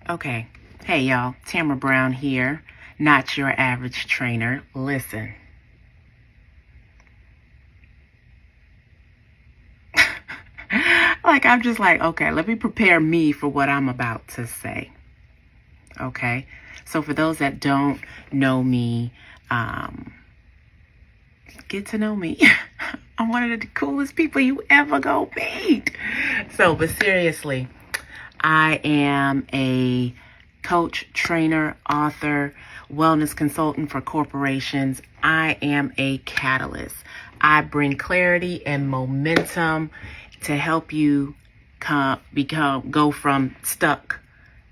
Okay. Hey, y'all. Tamara Brown here. Not your average trainer. Listen. I'm just like, okay, let me prepare me for what I'm about to say. Okay. So for those that don't know me, get to know me. I'm one of the coolest people you ever go meet. But seriously, I am a coach, trainer, author, wellness consultant for corporations. I am a catalyst. I bring clarity and momentum to help you go from stuck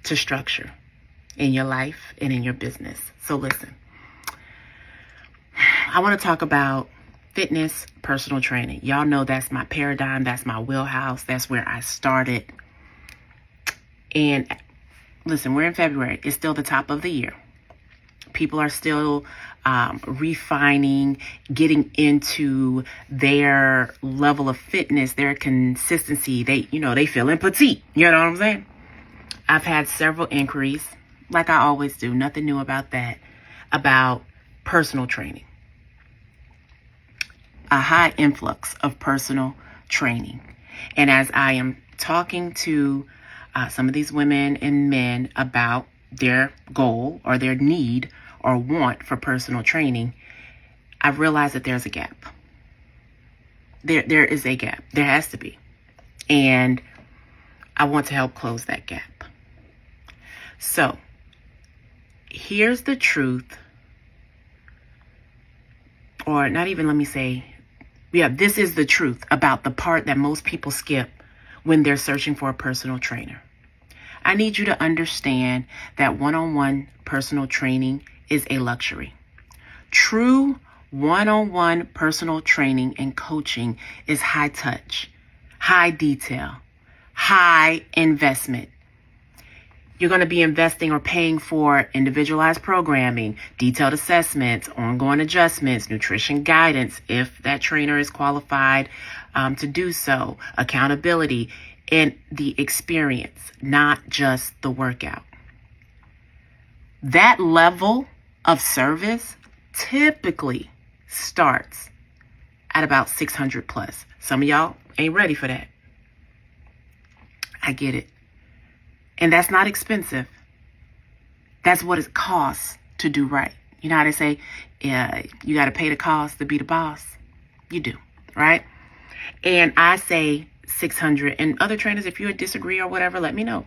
to structure in your life and in your business. So listen, I want to talk about fitness, personal training. Y'all know that's my paradigm. That's my wheelhouse. That's where I started. And listen, we're in February. It's still the top of the year. People are still refining, getting into their level of fitness, their consistency. They feeling petite. You know what I'm saying? I've had several inquiries, like I always do. Nothing new about that, about personal training. A high influx of personal training. And as I am talking to some of these women and men about their goal or their need or want for personal training, I've realized that there's a gap. There is a gap. There has to be. And I want to help close that gap. So here's the truth, or not even, let me say, this is the truth about the part that most people skip when they're searching for a personal trainer. I need you to understand that one-on-one personal training is a luxury. True one-on-one personal training and coaching is high touch, high detail, high investment. You're going to be investing or paying for individualized programming, detailed assessments, ongoing adjustments, nutrition guidance, if that trainer is qualified to do so, accountability, and the experience, not just the workout. That level of service typically starts at about 600 plus. Some of y'all ain't ready for that. I get it. And that's not expensive. That's what it costs to do right. You know how they say, you got to pay the cost to be the boss? You do, right? And I say 600. And other trainers, if you disagree or whatever, let me know.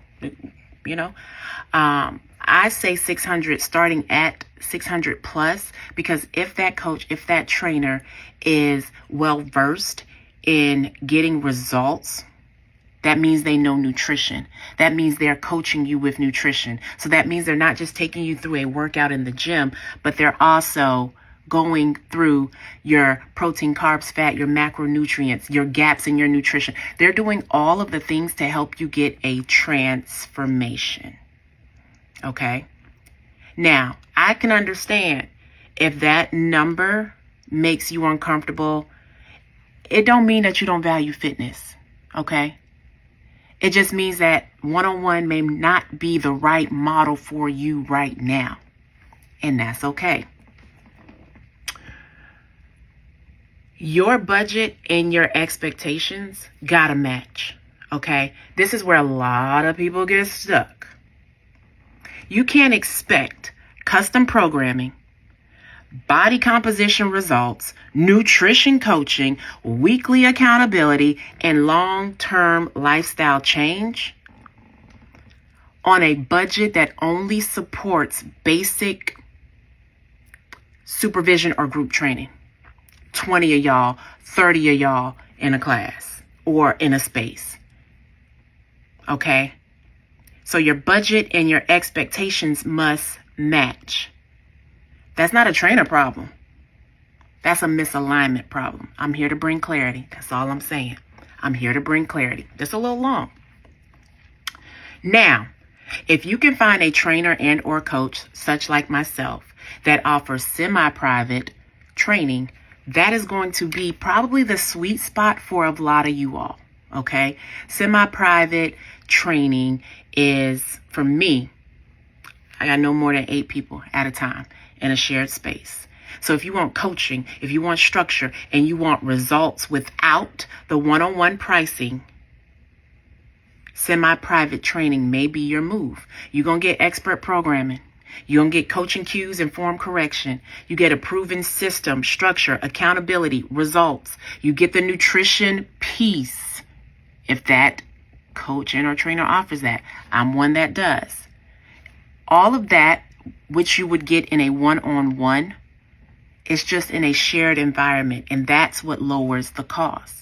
I say 600, starting at 600 plus, because if that coach, if that trainer is well versed in getting results, that means they know nutrition. That means they're coaching you with nutrition. So that means they're not just taking you through a workout in the gym, but they're also going through your protein, carbs, fat, your macronutrients, your gaps in your nutrition. They're doing all of the things to help you get a transformation. Okay? Now, I can understand if that number makes you uncomfortable. It don't mean that you don't value fitness. Okay? It just means that one-on-one may not be the right model for you right now. And that's okay. Your budget and your expectations gotta match. Okay? This is where a lot of people get stuck. You can't expect custom programming, body composition results, nutrition coaching, weekly accountability, and long-term lifestyle change on a budget that only supports basic supervision or group training. 20 of y'all, 30 of y'all in a class or in a space. Okay? So your budget and your expectations must match. That's not a trainer problem. That's a misalignment problem. I'm here to bring clarity. That's all I'm saying. I'm here to bring clarity. Just a little long. Now, if you can find a trainer and or coach, such like myself, that offers semi-private training, that is going to be probably the sweet spot for a lot of you all. Okay? Semi-private training is, for me, I got no more than 8 people at a time in a shared space. So if you want coaching, if you want structure, and you want results without the one-on-one pricing, semi-private training may be your move. You're going to get expert programming. You're going to get coaching cues and form correction. You get a proven system, structure, accountability, results. You get the nutrition piece. If that coach and or trainer offers that, I'm one that does. All of that, which you would get in a one-on-one, is just in a shared environment. And that's what lowers the cost.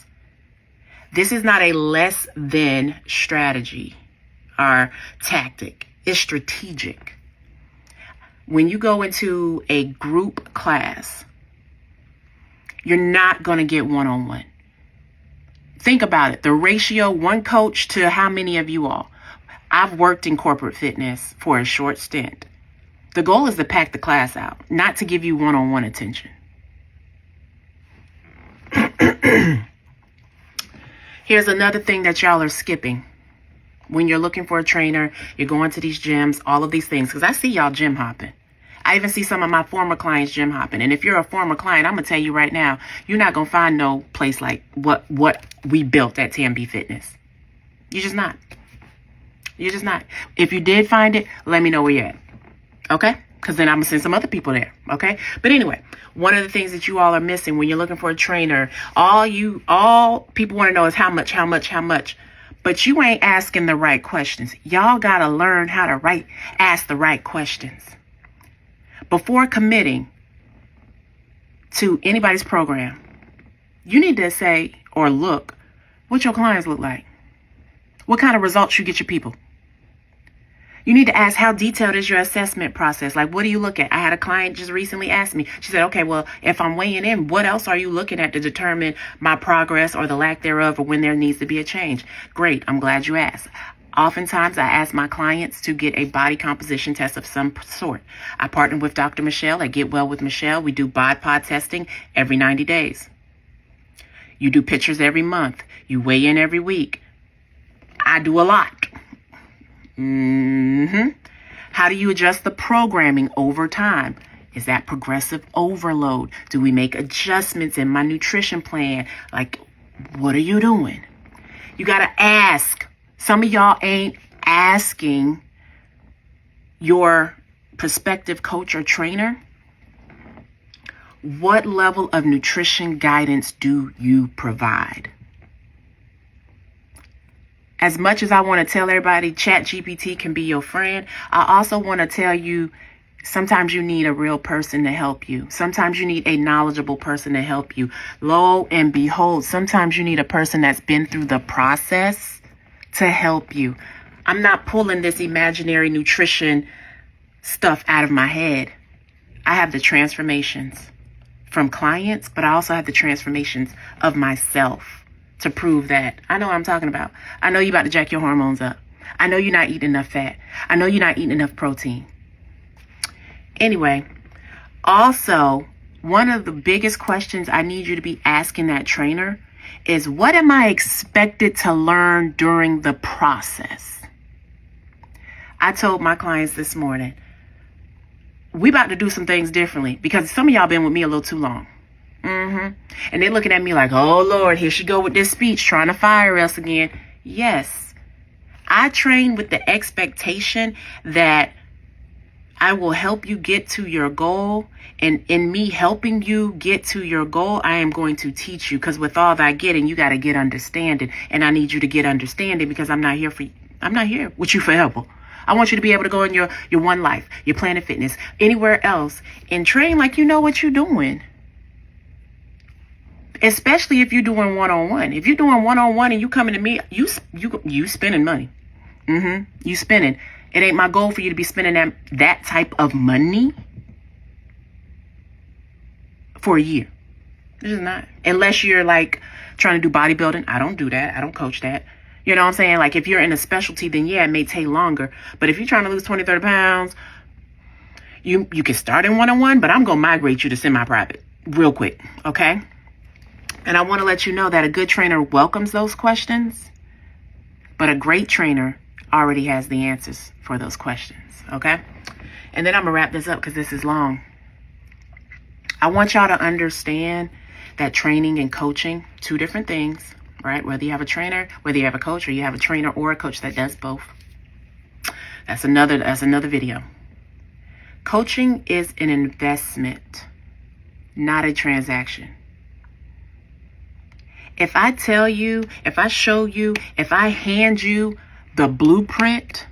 This is not a less than strategy or tactic. It's strategic. When you go into a group class, you're not going to get one-on-one. Think about it. The ratio, one coach to how many of you all? I've worked in corporate fitness for a short stint. The goal is to pack the class out, not to give you one-on-one attention. Here's another thing that y'all are skipping. When you're looking for a trainer, you're going to these gyms, all of these things, because I see y'all gym hopping. I even see some of my former clients gym hopping. And if you're a former client, I'm going to tell you right now, you're not going to find no place like what we built at TMB Fitness. You're just not. You're just not. If you did find it, let me know where you're at. Okay? Because then I'm going to send some other people there. Okay? But anyway, one of the things that you all are missing when you're looking for a trainer, all people want to know is how much. But you ain't asking the right questions. Y'all got to learn how to ask the right questions. Before committing to anybody's program, you need to say or look what your clients look like. What kind of results you get your people. You need to ask, how detailed is your assessment process? Like, what do you look at? I had a client just recently ask me. She said, okay, well, if I'm weighing in, what else are you looking at to determine my progress or the lack thereof, or when there needs to be a change? Great. I'm glad you asked. Oftentimes, I ask my clients to get a body composition test of some sort. I partner with Dr. Michelle at Get Well with Michelle. We do BOD testing every 90 days. You do pictures every month. You weigh in every week. I do a lot. How do you adjust the programming over time? Is that progressive overload? Do we make adjustments in my nutrition plan? Like, what are you doing? You got to ask. Some of y'all ain't asking your prospective coach or trainer, what level of nutrition guidance do you provide? As much as I want to tell everybody ChatGPT can be your friend, I also want to tell you sometimes you need a real person to help you. Sometimes you need a knowledgeable person to help you. Lo and behold, sometimes you need a person that's been through the process to help you. I'm not pulling this imaginary nutrition stuff out of my head. I have the transformations from clients, but I also have the transformations of myself to prove that I know what I'm talking about. I know you're about to jack your hormones up. I know you're not eating enough fat. I know you're not eating enough protein. Anyway, also, one of the biggest questions I need you to be asking that trainer is, what am I expected to learn during the process? I told my clients this morning, we about to do some things differently because some of y'all been with me a little too long. And they're looking at me like, oh, Lord, here she go with this speech trying to fire us again. Yes, I train with the expectation that I will help you get to your goal. And in me helping you get to your goal, I am going to teach you, because with all that getting, you got to get understanding. And I need you to get understanding because I'm not here for you. I'm not here with you forever. I want you to be able to go in your One Life, your Planet Fitness, anywhere else, and train like you know what you're doing. Especially if you're doing one-on-one. If you're doing one-on-one and you coming to me, you spending money. You spending. It ain't my goal for you to be spending that type of money for a year. It's just not. Unless you're like trying to do bodybuilding. I don't do that. I don't coach that. You know what I'm saying? Like if you're in a specialty, then yeah, it may take longer. But if you're trying to lose 20, 30 pounds, you can start in one-on-one, but I'm going to migrate you to semi-private real quick. Okay? And I want to let you know that a good trainer welcomes those questions, but a great trainer already has the answers for those questions, okay? And then I'm going to wrap this up because this is long. I want y'all to understand that training and coaching, two different things, right? Whether you have a trainer, whether you have a coach, or you have a trainer or a coach that does both. That's another video. Coaching is an investment, not a transaction. If I tell you, if I show you, if I hand you the blueprint,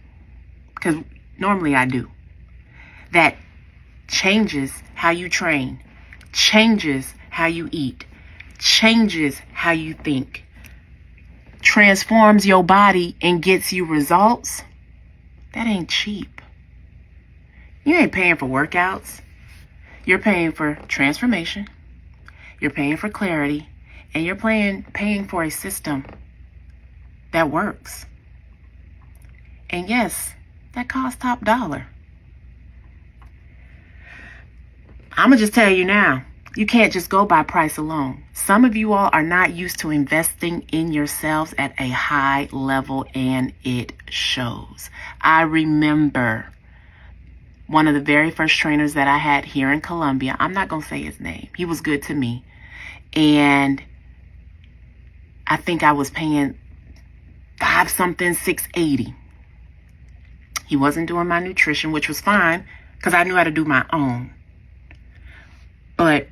because normally I do, that changes how you train, changes how you eat, changes how you think, transforms your body and gets you results, that ain't cheap. You ain't paying for workouts. You're paying for transformation. You're paying for clarity. And you're paying for a system that works. And yes, that costs top dollar. I'm going to just tell you now, you can't just go by price alone. Some of you all are not used to investing in yourselves at a high level, and it shows. I remember one of the very first trainers that I had here in Columbia. I'm not going to say his name. He was good to me. And I think I was paying $680. He wasn't doing my nutrition, which was fine because I knew how to do my own. But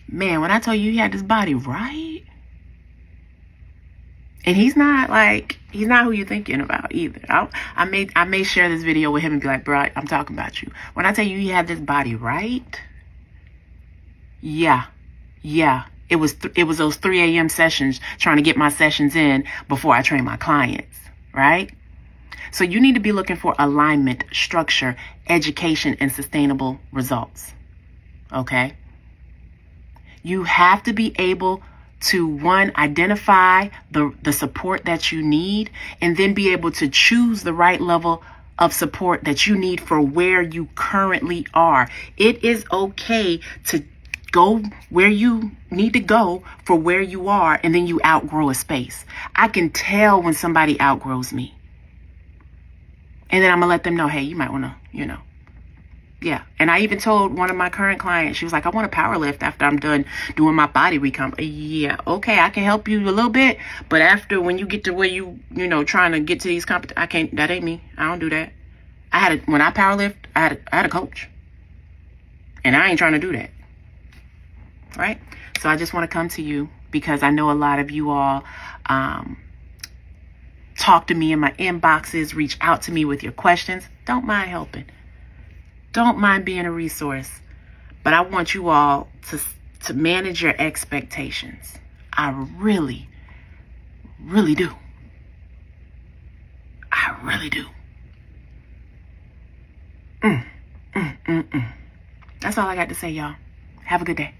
man, when I tell you he had this body right, and he's not who you're thinking about either. I may share this video with him and be like, bro, I'm talking about you. When I tell you he had this body right, yeah. It was those 3 a.m. sessions, trying to get my sessions in before I train my clients, right? So you need to be looking for alignment, structure, education, and sustainable results, okay? You have to be able to, one, identify the support that you need, and then be able to choose the right level of support that you need for where you currently are. It is okay to go where you need to go for where you are, and then you outgrow a space. I can tell when somebody outgrows me. And then I'm going to let them know, hey, you might want to, Yeah. And I even told one of my current clients, she was like, I want to power lift after I'm done doing my body recomp. Yeah, okay, I can help you a little bit. But after, when you get to where trying to get to these I can't, that ain't me. I don't do that. When I power lift, I had a coach. And I ain't trying to do that. Right? So I just want to come to you because I know a lot of you all talk to me in my inboxes, reach out to me with your questions. Don't mind helping. Don't mind being a resource. But I want you all to manage your expectations. I really, really do. I really do. That's all I got to say, y'all. Have a good day.